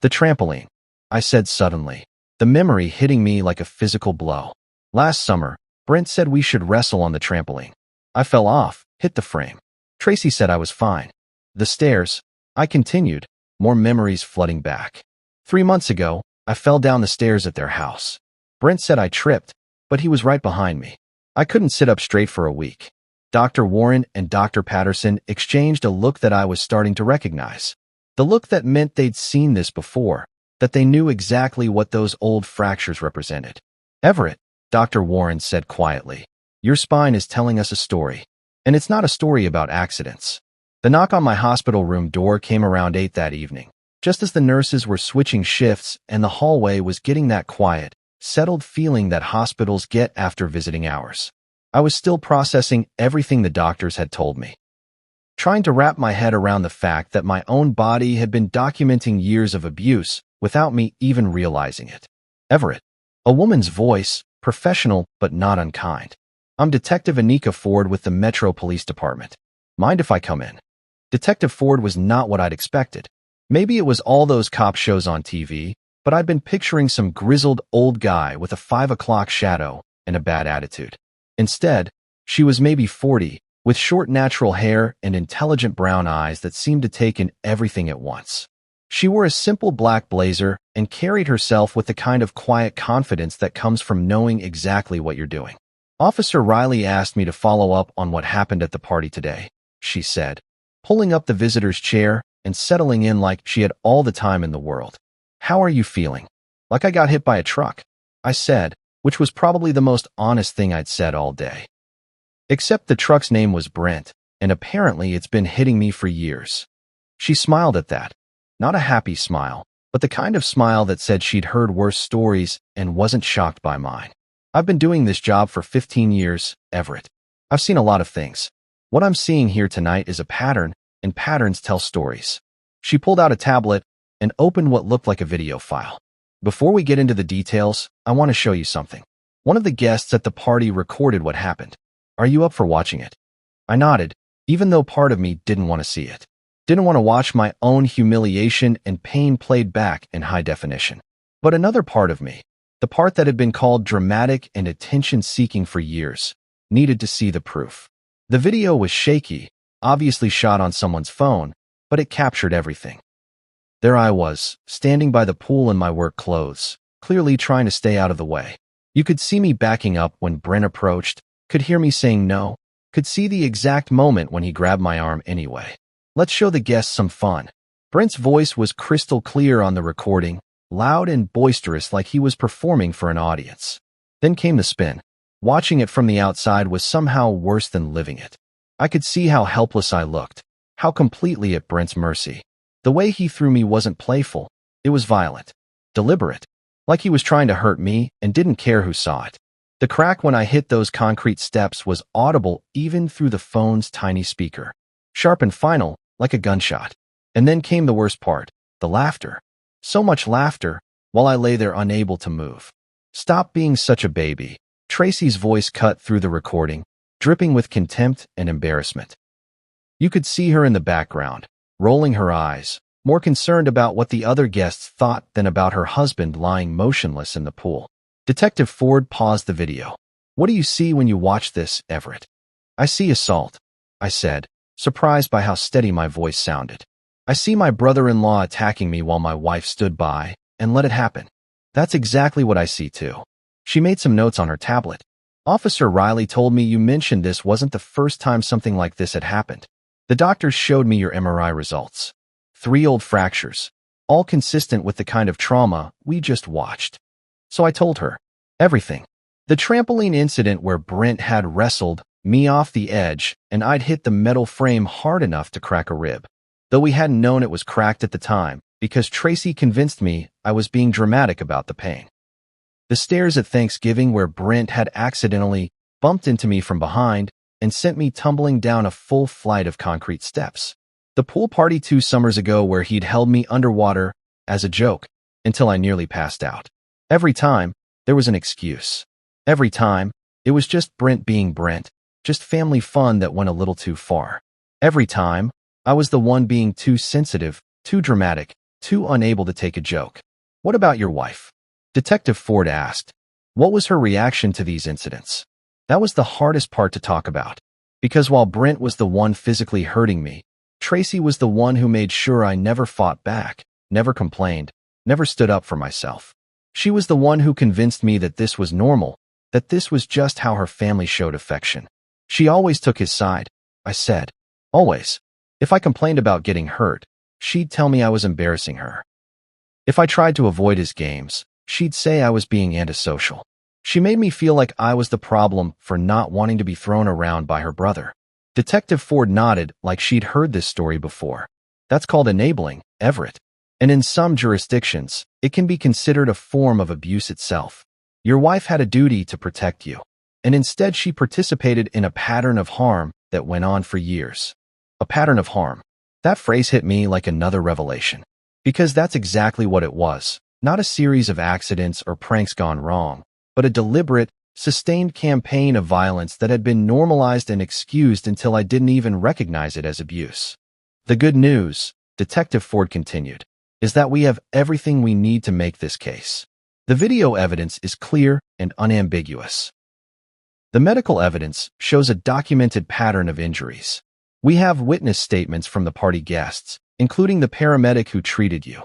"The trampoline," I said suddenly, the memory hitting me like a physical blow. "Last summer, Brent said we should wrestle on the trampoline. I fell off, hit the frame. Tracy said I was fine. The stairs," I continued, more memories flooding back. "3 months ago, I fell down the stairs at their house. Brent said I tripped, but he was right behind me. I couldn't sit up straight for a week." Dr. Warren and Dr. Patterson exchanged a look that I was starting to recognize. The look that meant they'd seen this before, that they knew exactly what those old fractures represented. "Everett," Dr. Warren said quietly, "your spine is telling us a story. And it's not a story about accidents." The knock on my hospital room door came around 8 that evening, just as the nurses were switching shifts and the hallway was getting that quiet, settled feeling that hospitals get after visiting hours. I was still processing everything the doctors had told me, trying to wrap my head around the fact that my own body had been documenting years of abuse without me even realizing it. "Everett." A woman's voice, professional but not unkind. "I'm Detective Anika Ford with the Metro Police Department. Mind if I come in?" Detective Ford was not what I'd expected. Maybe it was all those cop shows on TV, but I'd been picturing some grizzled old guy with a 5 o'clock shadow and a bad attitude. Instead, she was maybe 40, with short natural hair and intelligent brown eyes that seemed to take in everything at once. She wore a simple black blazer and carried herself with the kind of quiet confidence that comes from knowing exactly what you're doing. "Officer Riley asked me to follow up on what happened at the party today," she said, pulling up the visitor's chair and settling in like she had all the time in the world. "How are you feeling?" "Like I got hit by a truck," I said, which was probably the most honest thing I'd said all day. Except the truck's name was Brent, and apparently it's been hitting me for years. She smiled at that. Not a happy smile, but the kind of smile that said she'd heard worse stories and wasn't shocked by mine. "I've been doing this job for 15 years, Everett. I've seen a lot of things. What I'm seeing here tonight is a pattern, and patterns tell stories." She pulled out a tablet and opened what looked like a video file. "Before we get into the details, I want to show you something. One of the guests at the party recorded what happened. Are you up for watching it?" I nodded, even though part of me didn't want to see it. Didn't want to watch my own humiliation and pain played back in high definition. But another part of me, the part that had been called dramatic and attention-seeking for years, needed to see the proof. The video was shaky, obviously shot on someone's phone, but it captured everything. There I was, standing by the pool in my work clothes, clearly trying to stay out of the way. You could see me backing up when Brent approached, could hear me saying no, could see the exact moment when he grabbed my arm anyway. Let's show the guests some fun. Brent's voice was crystal clear on the recording, loud and boisterous like he was performing for an audience. Then came the spin. Watching it from the outside was somehow worse than living it. I could see how helpless I looked, how completely at Brent's mercy. The way he threw me wasn't playful, it was violent, deliberate, like he was trying to hurt me and didn't care who saw it. The crack when I hit those concrete steps was audible even through the phone's tiny speaker, sharp and final, like a gunshot. And then came the worst part, the laughter. So much laughter, while I lay there unable to move. "Stop being such a baby." Tracy's voice cut through the recording, dripping with contempt and embarrassment. You could see her in the background, rolling her eyes, more concerned about what the other guests thought than about her husband lying motionless in the pool. Detective Ford paused the video. "What do you see when you watch this, Everett?" "I see assault," I said, surprised by how steady my voice sounded. "I see my brother-in-law attacking me while my wife stood by and let it happen." "That's exactly what I see too." She made some notes on her tablet. "Officer Riley told me you mentioned this wasn't the first time something like this had happened. The doctors showed me your MRI results. 3 old fractures, all consistent with the kind of trauma we just watched." So I told her everything. The trampoline incident where Brent had wrestled me off the edge and I'd hit the metal frame hard enough to crack a rib. Though we hadn't known it was cracked at the time, because Tracy convinced me I was being dramatic about the pain. The stairs at Thanksgiving where Brent had accidentally bumped into me from behind and sent me tumbling down a full flight of concrete steps. The pool party 2 summers ago where he'd held me underwater as a joke until I nearly passed out. Every time, there was an excuse. Every time, it was just Brent being Brent, just family fun that went a little too far. Every time, I was the one being too sensitive, too dramatic, too unable to take a joke. "What about your wife?" Detective Ford asked. "What was her reaction to these incidents?" That was the hardest part to talk about, because while Brent was the one physically hurting me, Tracy was the one who made sure I never fought back, never complained, never stood up for myself. She was the one who convinced me that this was normal, that this was just how her family showed affection. She always took his side, I said. Always. If I complained about getting hurt, she'd tell me I was embarrassing her. If I tried to avoid his games, she'd say I was being antisocial. She made me feel like I was the problem for not wanting to be thrown around by her brother. Detective Ford nodded like she'd heard this story before. That's called enabling, Everett. And in some jurisdictions, it can be considered a form of abuse itself. Your wife had a duty to protect you, and instead she participated in a pattern of harm that went on for years. A pattern of harm. That phrase hit me like another revelation. Because that's exactly what it was. Not a series of accidents or pranks gone wrong, but a deliberate, sustained campaign of violence that had been normalized and excused until I didn't even recognize it as abuse. The good news, Detective Ford continued, is that we have everything we need to make this case. The video evidence is clear and unambiguous. The medical evidence shows a documented pattern of injuries. We have witness statements from the party guests, including the paramedic who treated you.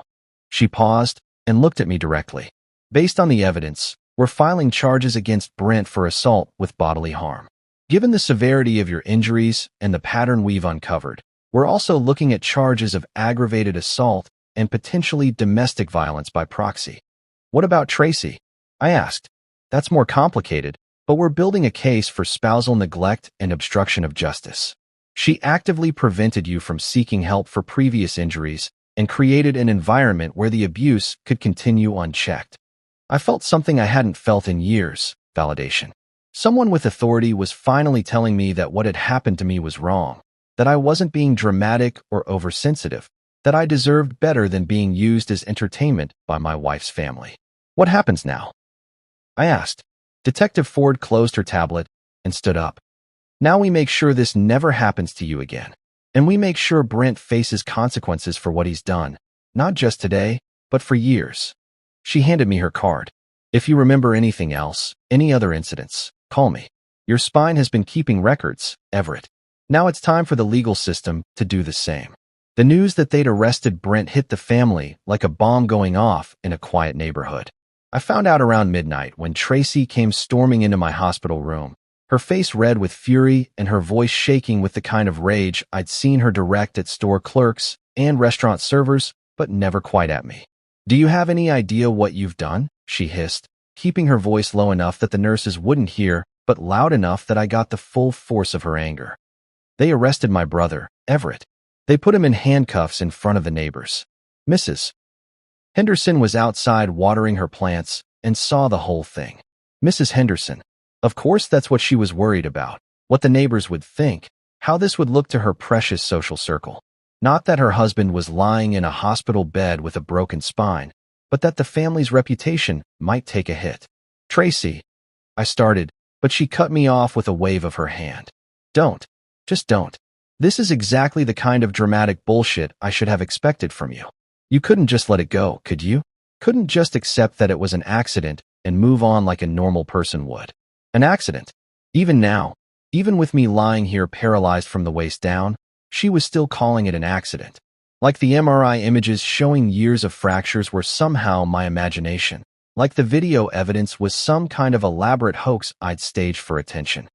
She paused and looked at me directly. Based on the evidence, we're filing charges against Brent for assault with bodily harm. Given the severity of your injuries and the pattern we've uncovered, we're also looking at charges of aggravated assault and potentially domestic violence by proxy. What about Tracy? I asked. That's more complicated, but we're building a case for spousal neglect and obstruction of justice. She actively prevented you from seeking help for previous injuries and created an environment where the abuse could continue unchecked. I felt something I hadn't felt in years, validation. Someone with authority was finally telling me that what had happened to me was wrong, that I wasn't being dramatic or oversensitive, that I deserved better than being used as entertainment by my wife's family. What happens now? I asked. Detective Ford closed her tablet and stood up. Now we make sure this never happens to you again. And we make sure Brent faces consequences for what he's done, not just today, but for years. She handed me her card. If you remember anything else, any other incidents, call me. Your spine has been keeping records, Everett. Now it's time for the legal system to do the same. The news that they'd arrested Brent hit the family like a bomb going off in a quiet neighborhood. I found out around midnight when Tracy came storming into my hospital room, her face red with fury and her voice shaking with the kind of rage I'd seen her direct at store clerks and restaurant servers, but never quite at me. "Do you have any idea what you've done?" she hissed, keeping her voice low enough that the nurses wouldn't hear, but loud enough that I got the full force of her anger. "They arrested my brother, Everett. They put him in handcuffs in front of the neighbors." Mrs. Henderson was outside watering her plants and saw the whole thing. Mrs. Henderson. Of course that's what she was worried about, what the neighbors would think, how this would look to her precious social circle. Not that her husband was lying in a hospital bed with a broken spine, but that the family's reputation might take a hit. "Tracy," I started, but she cut me off with a wave of her hand. "Don't. Just don't. This is exactly the kind of dramatic bullshit I should have expected from you. You couldn't just let it go, could you? Couldn't just accept that it was an accident and move on like a normal person would. An accident. Even now, even with me lying here paralyzed from the waist down, she was still calling it an accident. Like the MRI images showing years of fractures were somehow my imagination. Like the video evidence was some kind of elaborate hoax I'd staged for attention.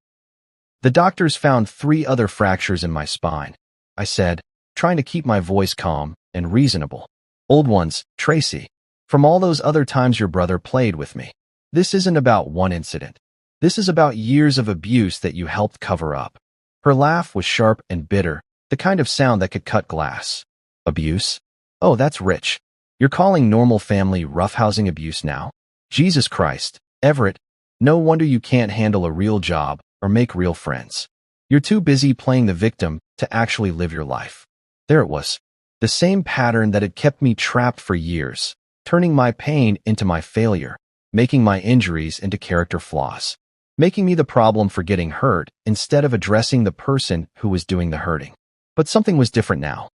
"The doctors found 3 other fractures in my spine," I said, trying to keep my voice calm and reasonable. "Old ones, Tracy. From all those other times your brother played with me. This isn't about one incident. This is about years of abuse that you helped cover up." Her laugh was sharp and bitter, the kind of sound that could cut glass. "Abuse? Oh, that's rich. You're calling normal family roughhousing abuse now? Jesus Christ, Everett, no wonder you can't handle a real job or make real friends. You're too busy playing the victim to actually live your life." There it was. The same pattern that had kept me trapped for years, turning my pain into my failure, making my injuries into character flaws, making me the problem for getting hurt instead of addressing the person who was doing the hurting. But something was different now.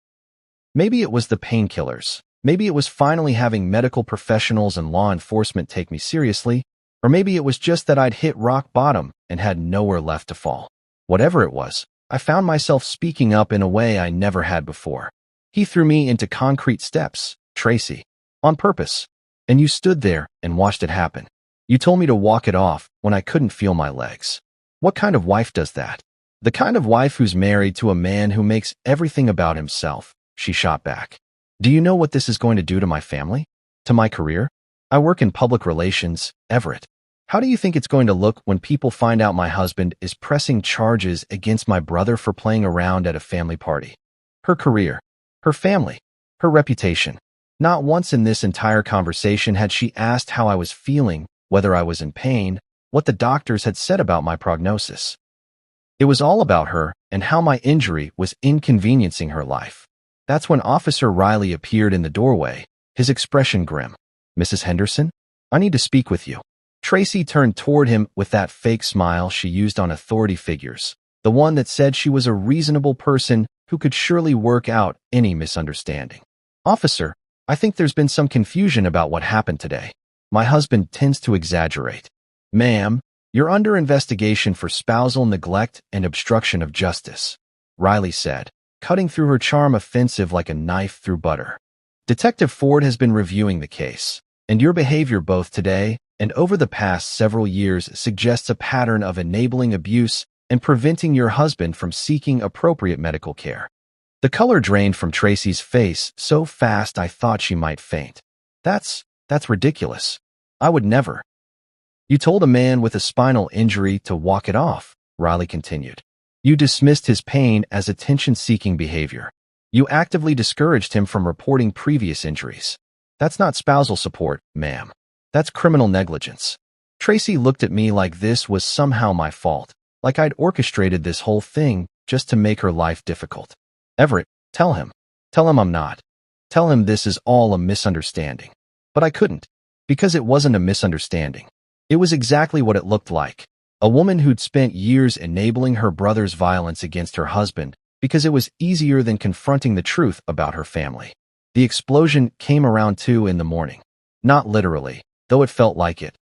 Maybe it was the painkillers. Maybe it was finally having medical professionals and law enforcement take me seriously, or maybe it was just that I'd hit rock bottom and had nowhere left to fall. Whatever it was, I found myself speaking up in a way I never had before. "He threw me into concrete steps, Tracy. On purpose. And you stood there and watched it happen. You told me to walk it off when I couldn't feel my legs. What kind of wife does that? The kind of wife who's married to a man who makes everything about himself," she shot back. "Do you know what this is going to do to my family? To my career? I work in public relations, Everett. How do you think it's going to look when people find out my husband is pressing charges against my brother for playing around at a family party? Her career, her family, her reputation. Not once in this entire conversation had she asked how I was feeling, whether I was in pain, what the doctors had said about my prognosis. It was all about her and how my injury was inconveniencing her life. That's when Officer Riley appeared in the doorway, his expression grim. "Mrs. Henderson, I need to speak with you." Tracy turned toward him with that fake smile she used on authority figures, the one that said she was a reasonable person who could surely work out any misunderstanding. "Officer, I think there's been some confusion about what happened today. My husband tends to exaggerate." "Ma'am, you're under investigation for spousal neglect and obstruction of justice," Riley said, cutting through her charm offensive like a knife through butter. "Detective Ford has been reviewing the case, and your behavior both today and over the past several years suggests a pattern of enabling abuse and preventing your husband from seeking appropriate medical care." The color drained from Tracy's face so fast I thought she might faint. That's ridiculous. I would never." "You told a man with a spinal injury to walk it off," Riley continued. "You dismissed his pain as attention-seeking behavior. You actively discouraged him from reporting previous injuries. That's not spousal support, ma'am. That's criminal negligence." Tracy looked at me like this was somehow my fault, like I'd orchestrated this whole thing just to make her life difficult. "Everett, tell him. Tell him I'm not. Tell him this is all a misunderstanding." But I couldn't, because it wasn't a misunderstanding. It was exactly what it looked like. A woman who'd spent years enabling her brother's violence against her husband because it was easier than confronting the truth about her family. The explosion came around 2 in the morning. Not literally, though it felt like it,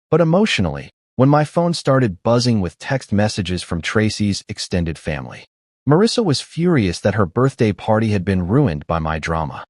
but emotionally, when my phone started buzzing with text messages from Tracy's extended family. Marissa was furious that her birthday party had been ruined by my drama.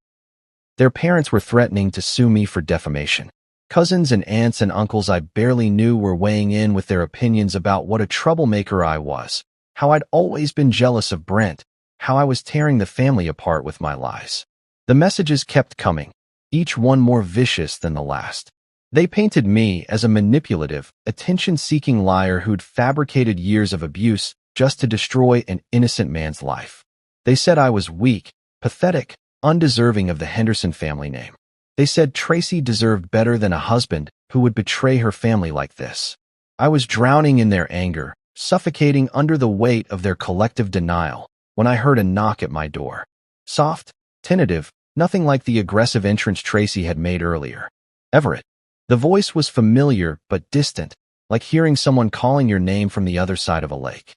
Their parents were threatening to sue me for defamation. Cousins and aunts and uncles I barely knew were weighing in with their opinions about what a troublemaker I was, how I'd always been jealous of Brent, how I was tearing the family apart with my lies. The messages kept coming, each one more vicious than the last. They painted me as a manipulative, attention-seeking liar who'd fabricated years of abuse just to destroy an innocent man's life. They said I was weak, pathetic, undeserving of the Henderson family name. They said Tracy deserved better than a husband who would betray her family like this. I was drowning in their anger, suffocating under the weight of their collective denial, when I heard a knock at my door. Soft, tentative, nothing like the aggressive entrance Tracy had made earlier. Everett. The voice was familiar but distant, like hearing someone calling your name from the other side of a lake.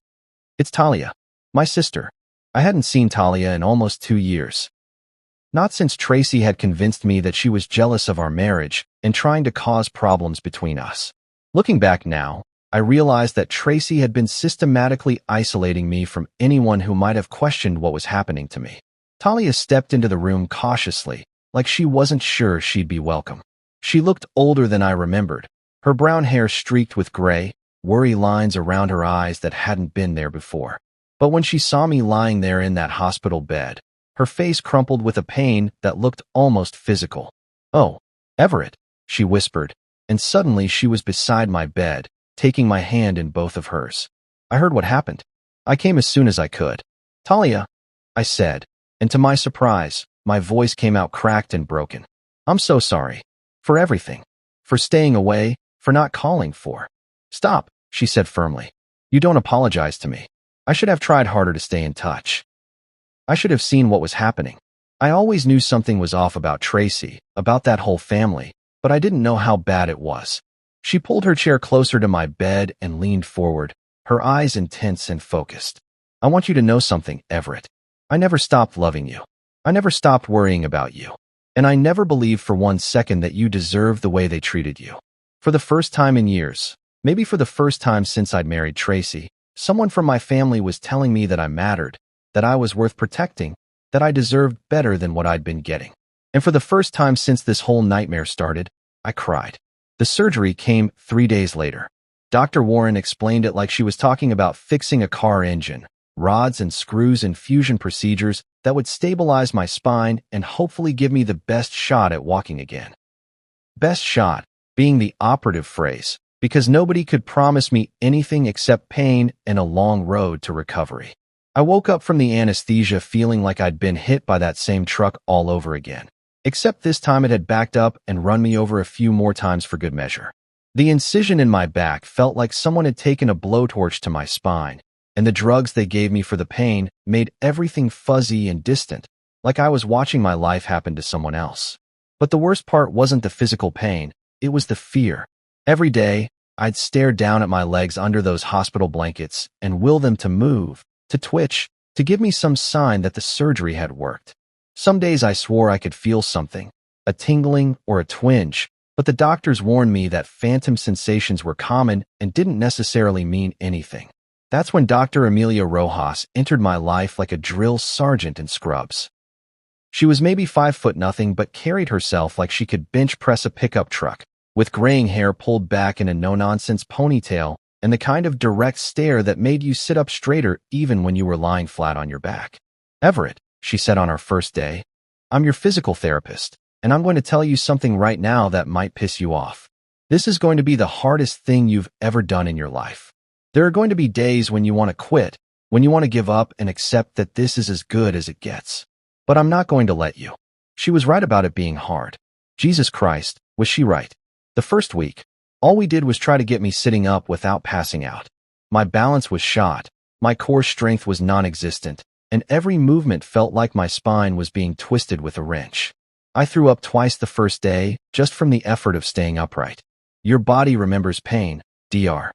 It's Talia, my sister. I hadn't seen Talia in almost 2 years. Not since Tracy had convinced me that she was jealous of our marriage and trying to cause problems between us. Looking back now, I realized that Tracy had been systematically isolating me from anyone who might have questioned what was happening to me. Talia stepped into the room cautiously, like she wasn't sure she'd be welcome. She looked older than I remembered, her brown hair streaked with gray, worry lines around her eyes that hadn't been there before. But when she saw me lying there in that hospital bed, her face crumpled with a pain that looked almost physical. "Oh, Everett," she whispered, and suddenly she was beside my bed, taking my hand in both of hers. I heard what happened. I came as soon as I could. "Talia," I said, and to my surprise, my voice came out cracked and broken. "I'm so sorry. For everything. For staying away, for not calling for." "Stop," she said firmly. "You don't apologize to me. I should have tried harder to stay in touch. I should have seen what was happening. I always knew something was off about Tracy, about that whole family, but I didn't know how bad it was." She pulled her chair closer to my bed and leaned forward, her eyes intense and focused. "I want you to know something, Everett. I never stopped loving you. I never stopped worrying about you. And I never believed for 1 second that you deserved the way they treated you. For the first time in years, maybe for the first time since I'd married Tracy, someone from my family was telling me that I mattered, that I was worth protecting, that I deserved better than what I'd been getting. And for the first time since this whole nightmare started, I cried." The surgery came 3 days later. Dr. Warren explained it like she was talking about fixing a car engine, rods and screws and fusion procedures that would stabilize my spine and hopefully give me the best shot at walking again. Best shot being the operative phrase, because nobody could promise me anything except pain and a long road to recovery. I woke up from the anesthesia feeling like I'd been hit by that same truck all over again, except this time it had backed up and run me over a few more times for good measure. The incision in my back felt like someone had taken a blowtorch to my spine, and the drugs they gave me for the pain made everything fuzzy and distant, like I was watching my life happen to someone else. But the worst part wasn't the physical pain, it was the fear. Every day, I'd stare down at my legs under those hospital blankets and will them to move, to twitch, to give me some sign that the surgery had worked. Some days I swore I could feel something, a tingling or a twinge, but the doctors warned me that phantom sensations were common and didn't necessarily mean anything. That's when Dr. Amelia Rojas entered my life like a drill sergeant in scrubs. She was maybe 5'0" but carried herself like she could bench press a pickup truck, with graying hair pulled back in a no-nonsense ponytail and the kind of direct stare that made you sit up straighter even when you were lying flat on your back. "Everett," she said on our first day, "I'm your physical therapist, and I'm going to tell you something right now that might piss you off. This is going to be the hardest thing you've ever done in your life. There are going to be days when you want to quit, when you want to give up and accept that this is as good as it gets. But I'm not going to let you." She was right about it being hard. Jesus Christ, was she right? The first week, all we did was try to get me sitting up without passing out. My balance was shot, my core strength was non-existent, and every movement felt like my spine was being twisted with a wrench. I threw up twice the first day, just from the effort of staying upright. Your body remembers pain, Dr.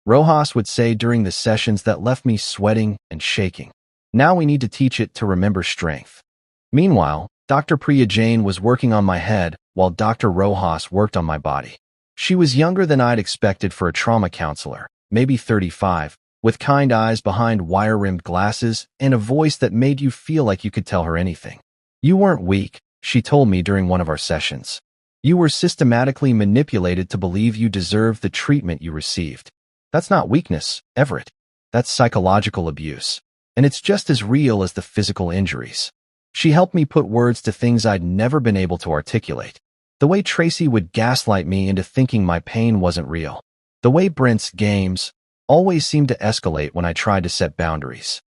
Rojas would say during the sessions that left me sweating and shaking. Now we need to teach it to remember strength. Meanwhile, Dr. Priya Jain was working on my head while Dr. Rojas worked on my body. She was younger than I'd expected for a trauma counselor, maybe 35, with kind eyes behind wire-rimmed glasses and a voice that made you feel like you could tell her anything. "You weren't weak," she told me during one of our sessions. You were systematically manipulated to believe you deserved the treatment you received. That's not weakness, Everett. That's psychological abuse. And it's just as real as the physical injuries. She helped me put words to things I'd never been able to articulate. The way Tracy would gaslight me into thinking my pain wasn't real. The way Brent's games always seemed to escalate when I tried to set boundaries.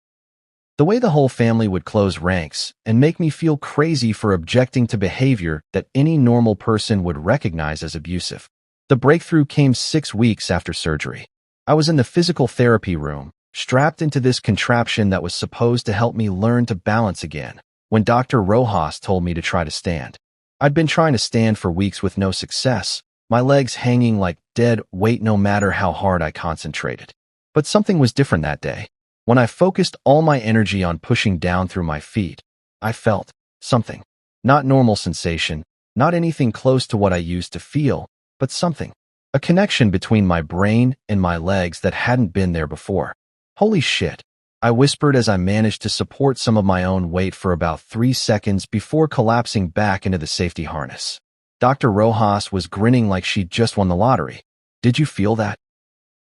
The way the whole family would close ranks and make me feel crazy for objecting to behavior that any normal person would recognize as abusive. The breakthrough came 6 weeks after surgery. I was in the physical therapy room, strapped into this contraption that was supposed to help me learn to balance again, when Dr. Rojas told me to try to stand. I'd been trying to stand for weeks with no success, my legs hanging like dead weight no matter how hard I concentrated. But something was different that day. When I focused all my energy on pushing down through my feet, I felt something. Not normal sensation, not anything close to what I used to feel, but something. A connection between my brain and my legs that hadn't been there before. Holy shit, I whispered as I managed to support some of my own weight for about 3 seconds before collapsing back into the safety harness. Dr. Rojas was grinning like she'd just won the lottery. Did you feel that?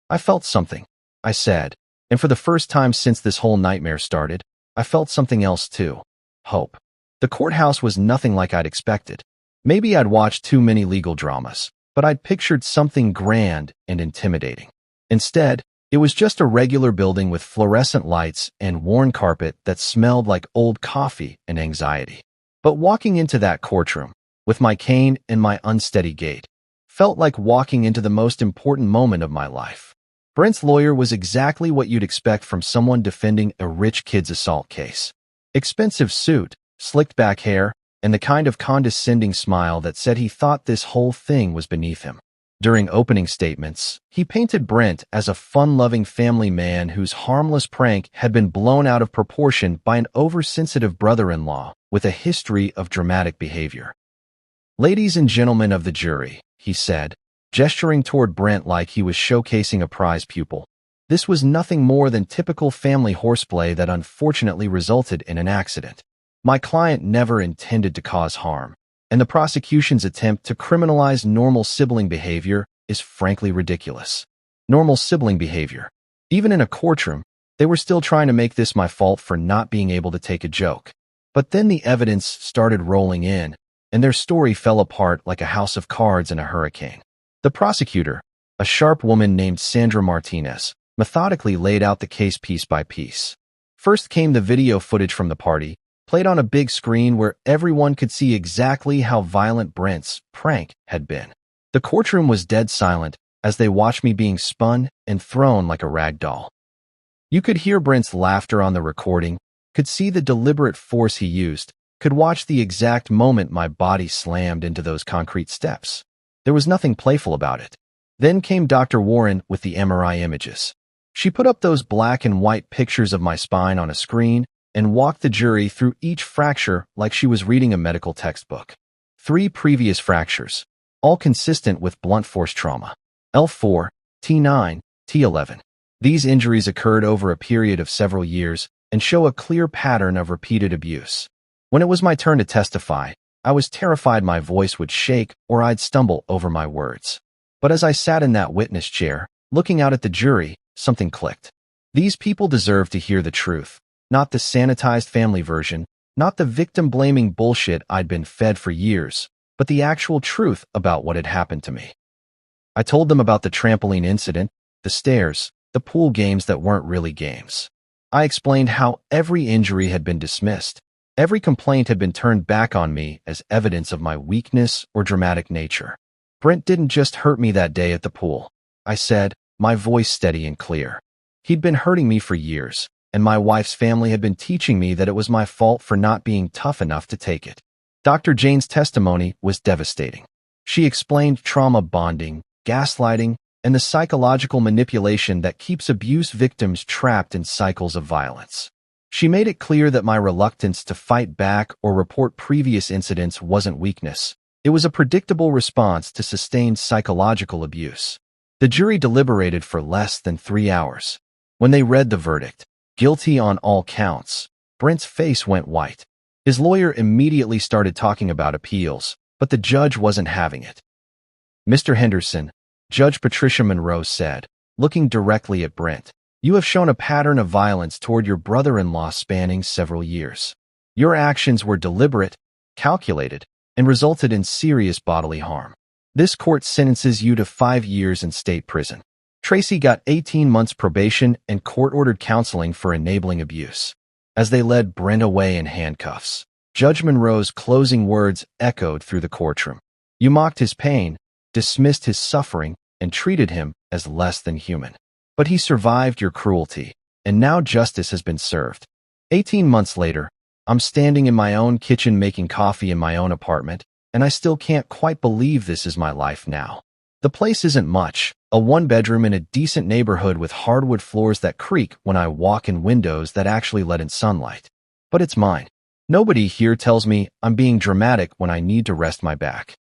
I felt something, I said. And for the first time since this whole nightmare started, I felt something else too. Hope. The courthouse was nothing like I'd expected. Maybe I'd watched too many legal dramas, but I'd pictured something grand and intimidating. Instead, it was just a regular building with fluorescent lights and worn carpet that smelled like old coffee and anxiety. But walking into that courtroom, with my cane and my unsteady gait, felt like walking into the most important moment of my life. Brent's lawyer was exactly what you'd expect from someone defending a rich kid's assault case. Expensive suit, slicked back hair, and the kind of condescending smile that said he thought this whole thing was beneath him. During opening statements, he painted Brent as a fun-loving family man whose harmless prank had been blown out of proportion by an oversensitive brother-in-law with a history of dramatic behavior. "Ladies and gentlemen of the jury," he said, gesturing toward Brent like he was showcasing a prize pupil. This was nothing more than typical family horseplay that unfortunately resulted in an accident. My client never intended to cause harm, and the prosecution's attempt to criminalize normal sibling behavior is frankly ridiculous. Normal sibling behavior. Even in a courtroom, they were still trying to make this my fault for not being able to take a joke. But then the evidence started rolling in, and their story fell apart like a house of cards in a hurricane. The prosecutor, a sharp woman named Sandra Martinez, methodically laid out the case piece by piece. First came the video footage from the party, played on a big screen where everyone could see exactly how violent Brent's prank had been. The courtroom was dead silent as they watched me being spun and thrown like a rag doll. You could hear Brent's laughter on the recording, could see the deliberate force he used, could watch the exact moment my body slammed into those concrete steps. There was nothing playful about it. Then came Dr. Warren with the MRI images. She put up those black and white pictures of my spine on a screen and walked the jury through each fracture like she was reading a medical textbook. 3 previous fractures, all consistent with blunt force trauma. L4, T9, T11. These injuries occurred over a period of several years and show a clear pattern of repeated abuse. When it was my turn to testify, I was terrified my voice would shake or I'd stumble over my words. But as I sat in that witness chair, looking out at the jury, something clicked. These people deserve to hear the truth, not the sanitized family version, not the victim-blaming bullshit I'd been fed for years, but the actual truth about what had happened to me. I told them about the trampoline incident, the stairs, the pool games that weren't really games. I explained how every injury had been dismissed. Every complaint had been turned back on me as evidence of my weakness or dramatic nature. Brent didn't just hurt me that day at the pool, I said, my voice steady and clear. He'd been hurting me for years, and my wife's family had been teaching me that it was my fault for not being tough enough to take it. Dr. Jane's testimony was devastating. She explained trauma bonding, gaslighting, and the psychological manipulation that keeps abuse victims trapped in cycles of violence. She made it clear that my reluctance to fight back or report previous incidents wasn't weakness. It was a predictable response to sustained psychological abuse. The jury deliberated for less than 3 hours. When they read the verdict, guilty on all counts, Brent's face went white. His lawyer immediately started talking about appeals, but the judge wasn't having it. "Mr. Henderson," Judge Patricia Monroe said, looking directly at Brent, "you have shown a pattern of violence toward your brother-in-law spanning several years. Your actions were deliberate, calculated, and resulted in serious bodily harm. This court sentences you to 5 years in state prison." Tracy got 18 months probation and court-ordered counseling for enabling abuse. As they led Brent away in handcuffs, Judge Monroe's closing words echoed through the courtroom. "You mocked his pain, dismissed his suffering, and treated him as less than human. But he survived your cruelty, and now justice has been served." 18 months later, I'm standing in my own kitchen making coffee in my own apartment, and I still can't quite believe this is my life now. The place isn't much, a one-bedroom in a decent neighborhood with hardwood floors that creak when I walk and windows that actually let in sunlight. But it's mine. Nobody here tells me I'm being dramatic when I need to rest my back.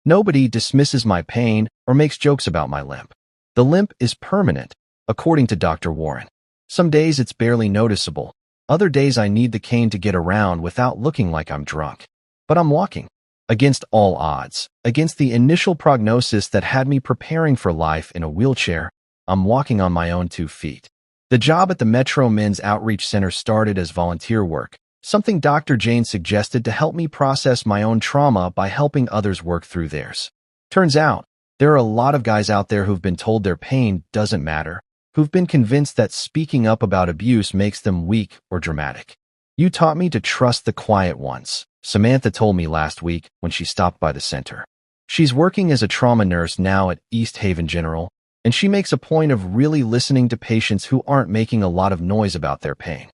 Nobody dismisses my pain or makes jokes about my limp. The limp is permanent, according to Dr. Warren. Some days it's barely noticeable. Other days I need the cane to get around without looking like I'm drunk. But I'm walking. Against all odds, against the initial prognosis that had me preparing for life in a wheelchair, I'm walking on my own 2 feet. The job at the Metro Men's Outreach Center started as volunteer work, something Dr. Jane suggested to help me process my own trauma by helping others work through theirs. Turns out, there are a lot of guys out there who've been told their pain doesn't matter, who've been convinced that speaking up about abuse makes them weak or dramatic. "You taught me to trust the quiet ones," Samantha told me last week when she stopped by the center. She's working as a trauma nurse now at East Haven General, and she makes a point of really listening to patients who aren't making a lot of noise about their pain.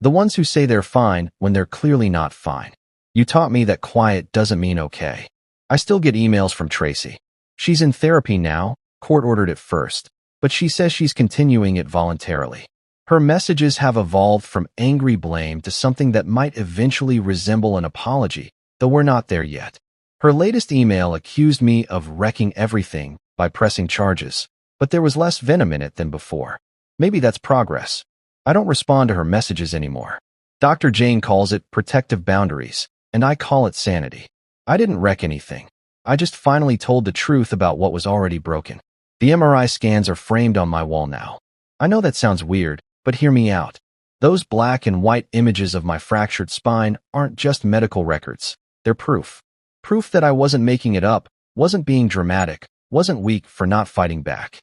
The ones who say they're fine when they're clearly not fine. "You taught me that quiet doesn't mean okay." I still get emails from Tracy. She's in therapy now, court-ordered at first, but she says she's continuing it voluntarily. Her messages have evolved from angry blame to something that might eventually resemble an apology, though we're not there yet. Her latest email accused me of wrecking everything by pressing charges, but there was less venom in it than before. Maybe that's progress. I don't respond to her messages anymore. Dr. Jane calls it protective boundaries, and I call it sanity. I didn't wreck anything. I just finally told the truth about what was already broken. The MRI scans are framed on my wall now. I know that sounds weird, but hear me out. Those black and white images of my fractured spine aren't just medical records. They're proof. Proof that I wasn't making it up, wasn't being dramatic, wasn't weak for not fighting back.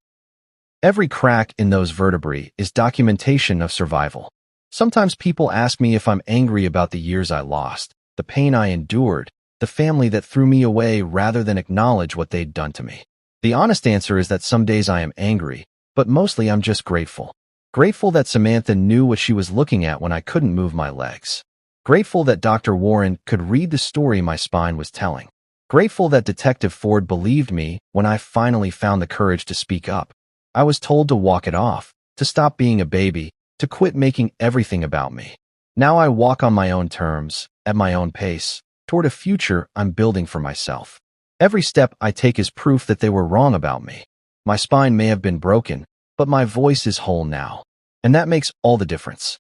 Every crack in those vertebrae is documentation of survival. Sometimes people ask me if I'm angry about the years I lost, the pain I endured, the family that threw me away rather than acknowledge what they'd done to me. The honest answer is that some days I am angry, but mostly I'm just grateful. Grateful that Samantha knew what she was looking at when I couldn't move my legs. Grateful that Dr. Warren could read the story my spine was telling. Grateful that Detective Ford believed me when I finally found the courage to speak up. I was told to walk it off, to stop being a baby, to quit making everything about me. Now I walk on my own terms, at my own pace, toward a future I'm building for myself. Every step I take is proof that they were wrong about me. My spine may have been broken, but my voice is whole now. And that makes all the difference.